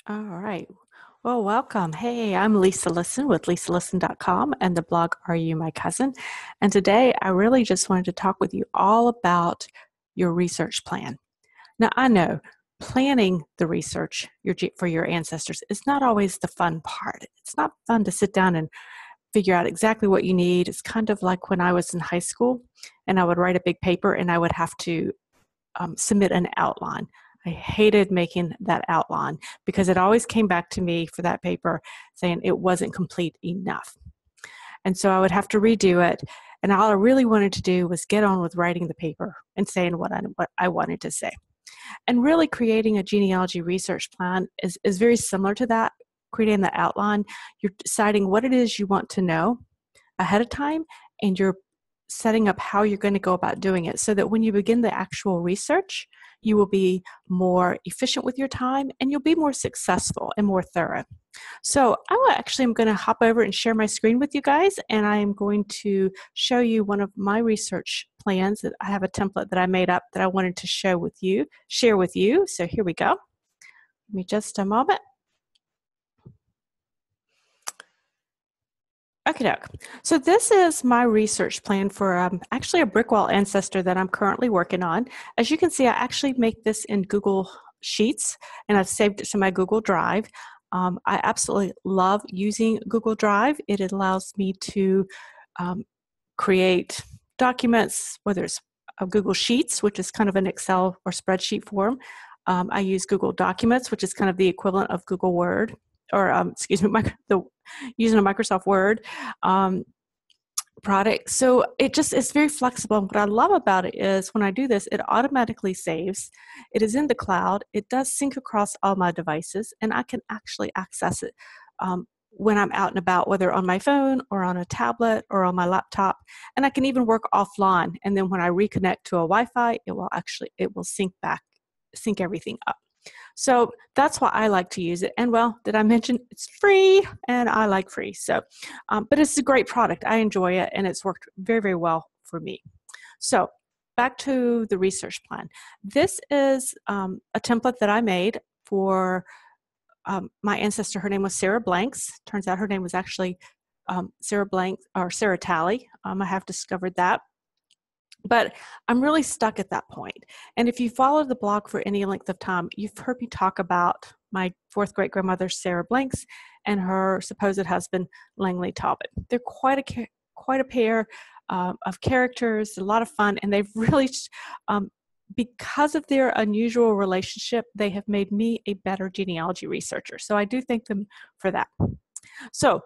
All right. Well, welcome. Hey, I'm Lisa Listen with lisalisten.com and the blog Are You My Cousin? And today I really just wanted to talk with you all about your research plan. Now, I know planning the research for your ancestors is not always the fun part. It's not fun to sit down and figure out exactly what you need. It's kind of like when I was in high school and I would write a big paper and I would have to submit an outline. I hated making that outline because it always came back to me for that paper saying it wasn't complete enough. And so I would have to redo it. And all I really wanted to do was get on with writing the paper and saying what I wanted to say. And really creating a genealogy research plan is very similar to that. Creating the outline, you're deciding what it is you want to know ahead of time, and you're setting up how you're going to go about doing it so that when you begin the actual research, you will be more efficient with your time and you'll be more successful and more thorough. So I'm going to hop over and share my screen with you guys, and I am going to show you one of my research plans that I have a template that I made up that I wanted to share with you. So here we go. Give me just a moment. Okay, so this is my research plan for actually a brick wall ancestor that I'm currently working on. As you can see, I actually make this in Google Sheets, and I've saved it to my Google Drive. I absolutely love using Google Drive. It allows me to create documents, whether it's Google Sheets, which is kind of an Excel or spreadsheet form. I use Google Documents, which is kind of the equivalent of Google Word, or using a Microsoft Word product. So it's very flexible. And what I love about it is when I do this, it automatically saves. It is in the cloud. It does sync across all my devices, and I can actually access it when I'm out and about, whether on my phone or on a tablet or on my laptop. And I can even work offline. And then when I reconnect to a Wi-Fi, it will sync everything up. So that's why I like to use it. And well, did I mention it's free? And I like free. So, but it's a great product. I enjoy it, and it's worked very, very well for me. So back to the research plan. This is a template that I made for my ancestor. Her name was Sarah Blanks. Turns out her name was actually Sarah Blanks or Sarah Talley. I have discovered that. But I'm really stuck at that point. And if you follow the blog for any length of time, you've heard me talk about my fourth great grandmother, Sarah Blanks, and her supposed husband, Langley Talbot. They're quite a pair of characters, a lot of fun, and they've really, because of their unusual relationship, they have made me a better genealogy researcher. So I do thank them for that. So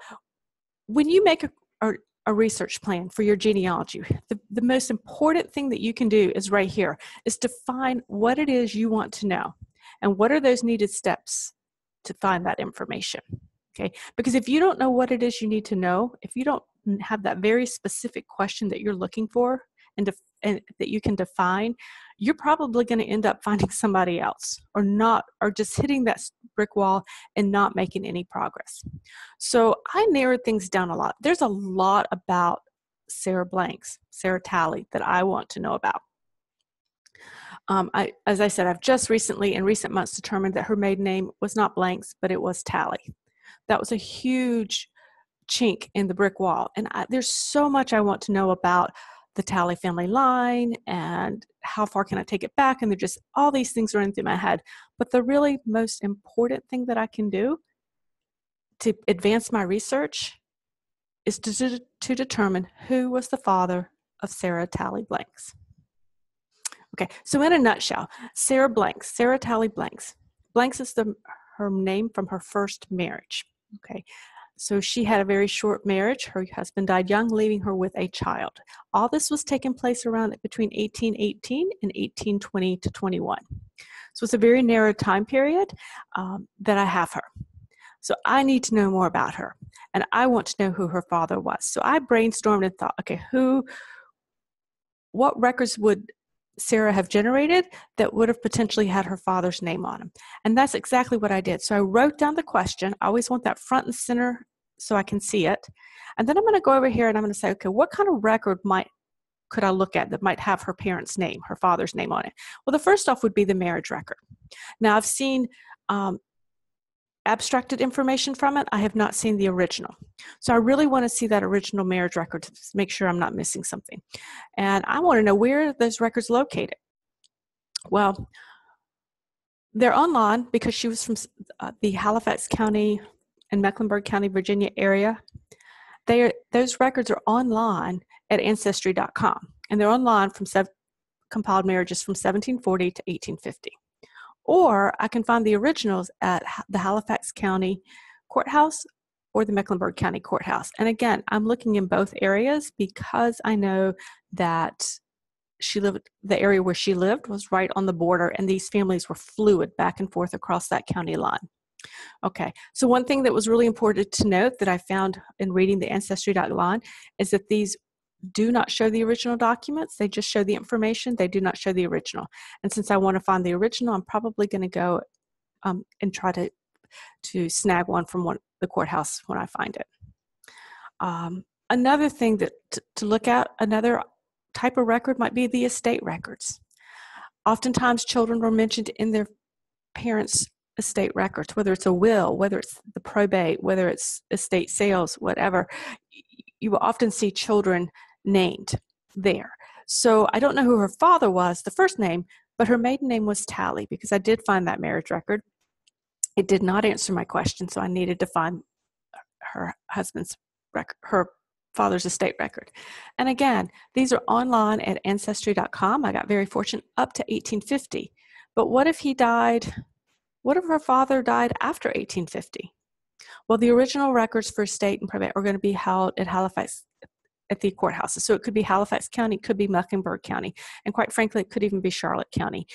when you make a research plan for your genealogy, the most important thing that you can do is right here, is define what it is you want to know and what are those needed steps to find that information. Okay, because if you don't know what it is you need to know, if you don't have that very specific question that you're looking for and that you can define, you're probably going to end up finding somebody else or just hitting that brick wall and not making any progress. So I narrowed things down a lot. There's a lot about Sarah Talley, that I want to know about. As I said, I've just recently, in recent months, determined that her maiden name was not Blanks, but it was Talley. That was a huge chink in the brick wall. And there's so much I want to know about the Talley family line and how far can I take it back. And there's just all these things running through my head. But the really most important thing that I can do to advance my research is to determine who was the father of Sarah Talley Blanks. Okay, so in a nutshell, Sarah Talley Blanks. Blanks is her name from her first marriage. Okay, so she had a very short marriage. Her husband died young, leaving her with a child. All this was taking place around between 1818 and 1820 to 21. So it's a very narrow time period that I have her. So I need to know more about her, and I want to know who her father was. So I brainstormed and thought, okay, what records would Sarah have generated that would have potentially had her father's name on them? And that's exactly what I did. So I wrote down the question. I always want that front and center so I can see it. And then I'm going to go over here and I'm going to say, okay, what kind of record could I look at that might have her parents' name, her father's name on it? Well, the first off would be the marriage record. Now, I've seen abstracted information from it. I have not seen the original. So I really want to see that original marriage record to make sure I'm not missing something. And I want to know where those records located. Well, they're online because she was from the Halifax County and Mecklenburg County, Virginia area. Those records are online at Ancestry.com, and they're online from compiled marriages from 1740 to 1850. Or I can find the originals at the Halifax County Courthouse or the Mecklenburg County Courthouse. And again, I'm looking in both areas because I know that the area where she lived was right on the border, and these families were fluid back and forth across that county line. Okay, so one thing that was really important to note that I found in reading the Ancestry.line is that these do not show the original documents. They just show the information. They do not show the original. And since I want to find the original, I'm probably going to go and try to snag one from the courthouse when I find it. Another thing that to look at, another type of record might be the estate records. Oftentimes children are mentioned in their parents' estate records, whether it's a will, whether it's the probate, whether it's estate sales, whatever. You will often see children named there. So I don't know who her father was, the first name, but her maiden name was Tally, because I did find that marriage record. It did not answer my question, so I needed to find her husband's record, her father's estate record. And again, these are online at Ancestry.com. I got very fortunate up to 1850. But what if her father died after 1850? Well, the original records for estate and probate are going to be held at Halifax, at the courthouses. So it could be Halifax County, it could be Mecklenburg County, and quite frankly, it could even be Charlotte County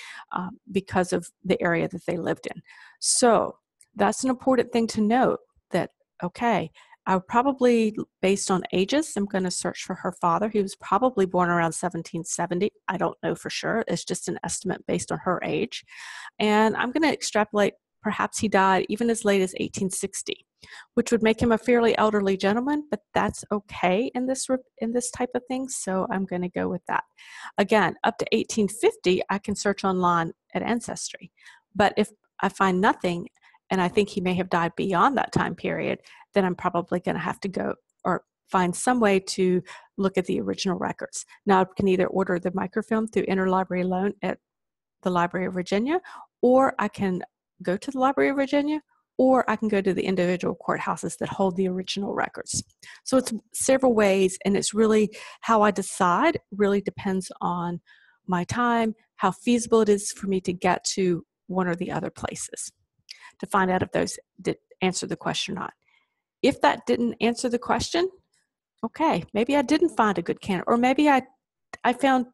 because of the area that they lived in. So that's an important thing to note that, okay, I would probably, based on ages, I'm going to search for her father. He was probably born around 1770. I don't know for sure. It's just an estimate based on her age. And I'm going to extrapolate, perhaps he died even as late as 1860, which would make him a fairly elderly gentleman, but that's okay in this type of thing, so I'm going to go with that. Again, up to 1850, I can search online at Ancestry. But if I find nothing, and I think he may have died beyond that time period, then I'm probably going to have to go or find some way to look at the original records. Now, I can either order the microfilm through interlibrary loan at the Library of Virginia, or I can go to the Library of Virginia, or I can go to the individual courthouses that hold the original records. So it's several ways, and it's really how I decide really depends on my time, how feasible it is for me to get to one or the other places to find out if those did answer the question or not. If that didn't answer the question, okay, maybe I didn't find a good candidate, or maybe I found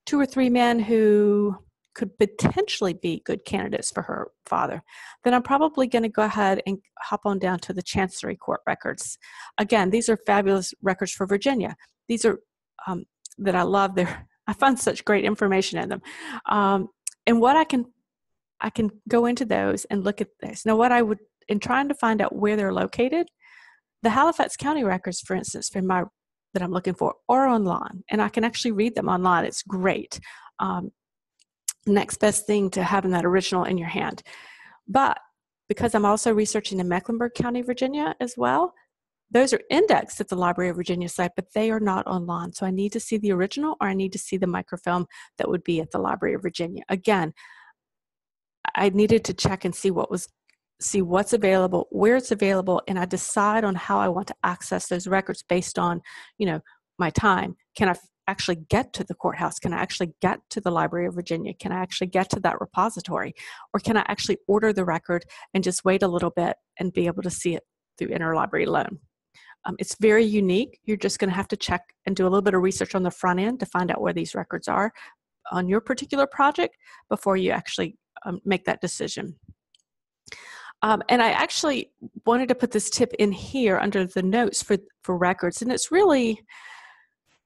2 or 3 men who could potentially be good candidates for her father, then I'm probably going to go ahead and hop on down to the Chancery Court records. Again, these are fabulous records for Virginia. These are that I love. I find such great information in them. And what I can go into those and look at this. Now, what I would, in trying to find out where they're located, the Halifax County records, for instance, that I'm looking for, are online, and I can actually read them online. It's great. Next best thing to having that original in your hand. But because I'm also researching in Mecklenburg County, Virginia as well, those are indexed at the Library of Virginia site, but they are not online. So I need to see the original, or I need to see the microfilm that would be at the Library of Virginia. Again, I needed to check and see what's available, where it's available, and I decide on how I want to access those records based on, my time. Can I actually get to the courthouse? Can I actually get to the Library of Virginia? Can I actually get to that repository? Or can I actually order the record and just wait a little bit and be able to see it through interlibrary loan? It's very unique. You're just going to have to check and do a little bit of research on the front end to find out where these records are on your particular project before you actually make that decision. And I actually wanted to put this tip in here under the notes for records, and it's really,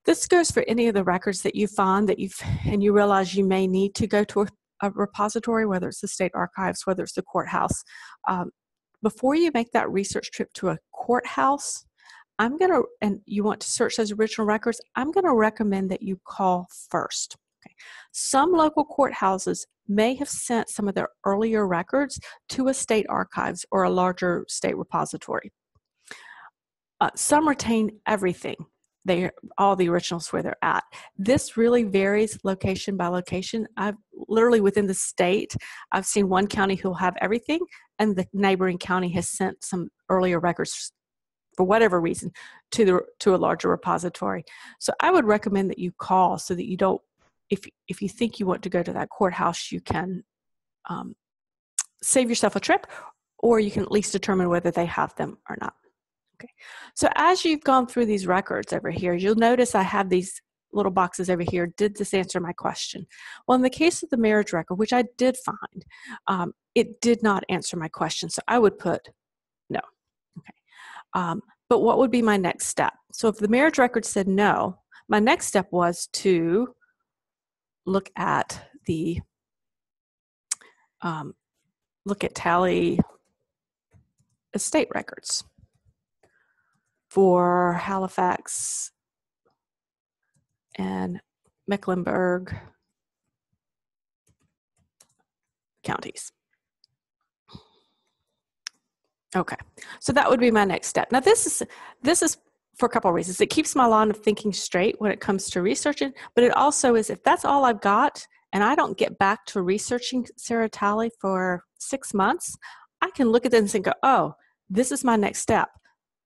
this goes for any of the records that you find and you realize you may need to go to a repository, whether it's the state archives, whether it's the courthouse. Before you make that research trip to a courthouse, and you want to search those original records, I'm going to recommend that you call first. Okay. Some local courthouses may have sent some of their earlier records to a state archives or a larger state repository. Some retain everything, all the originals where they're at. This really varies location by location. I've literally within the state, I've seen one county who'll have everything, and the neighboring county has sent some earlier records for whatever reason to a larger repository. So I would recommend that you call so that you don't, if you think you want to go to that courthouse, you can save yourself a trip, or you can at least determine whether they have them or not. Okay. So as you've gone through these records over here, you'll notice I have these little boxes over here. Did this answer my question? Well, in the case of the marriage record, which I did find, it did not answer my question. So I would put no. Okay. But what would be my next step? So if the marriage record said no, my next step was to look at the tally estate records for Halifax and Mecklenburg counties. Okay, so that would be my next step. Now this is for a couple of reasons. It keeps my line of thinking straight when it comes to researching, but it also is, if that's all I've got and I don't get back to researching Sarah Talley for 6 months, I can look at this and go, oh, this is my next step.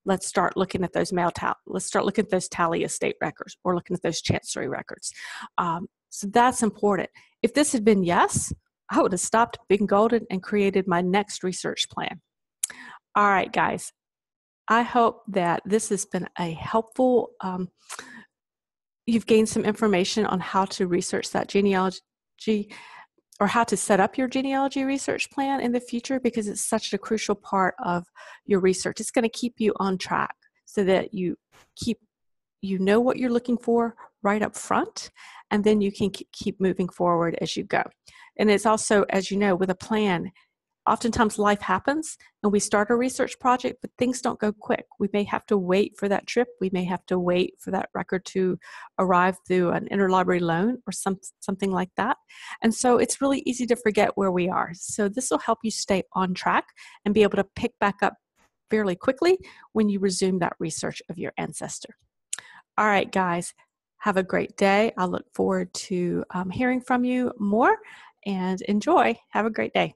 Let's start looking at those let's start looking at those tally estate records or looking at those chancery records. So that's important. If this had been yes, I would have stopped being golden and created my next research plan. All right, guys. I hope that this has been a helpful, you've gained some information on how to research that genealogy or how to set up your genealogy research plan in the future, because it's such a crucial part of your research. It's going to keep you on track so that you know what you're looking for right up front, and then you can keep moving forward as you go. And it's also, as you know, with a plan, oftentimes life happens and we start a research project, but things don't go quick. We may have to wait for that trip. We may have to wait for that record to arrive through an interlibrary loan or something like that. And so it's really easy to forget where we are. So this will help you stay on track and be able to pick back up fairly quickly when you resume that research of your ancestor. All right, guys, have a great day. I look forward to hearing from you more, and enjoy. Have a great day.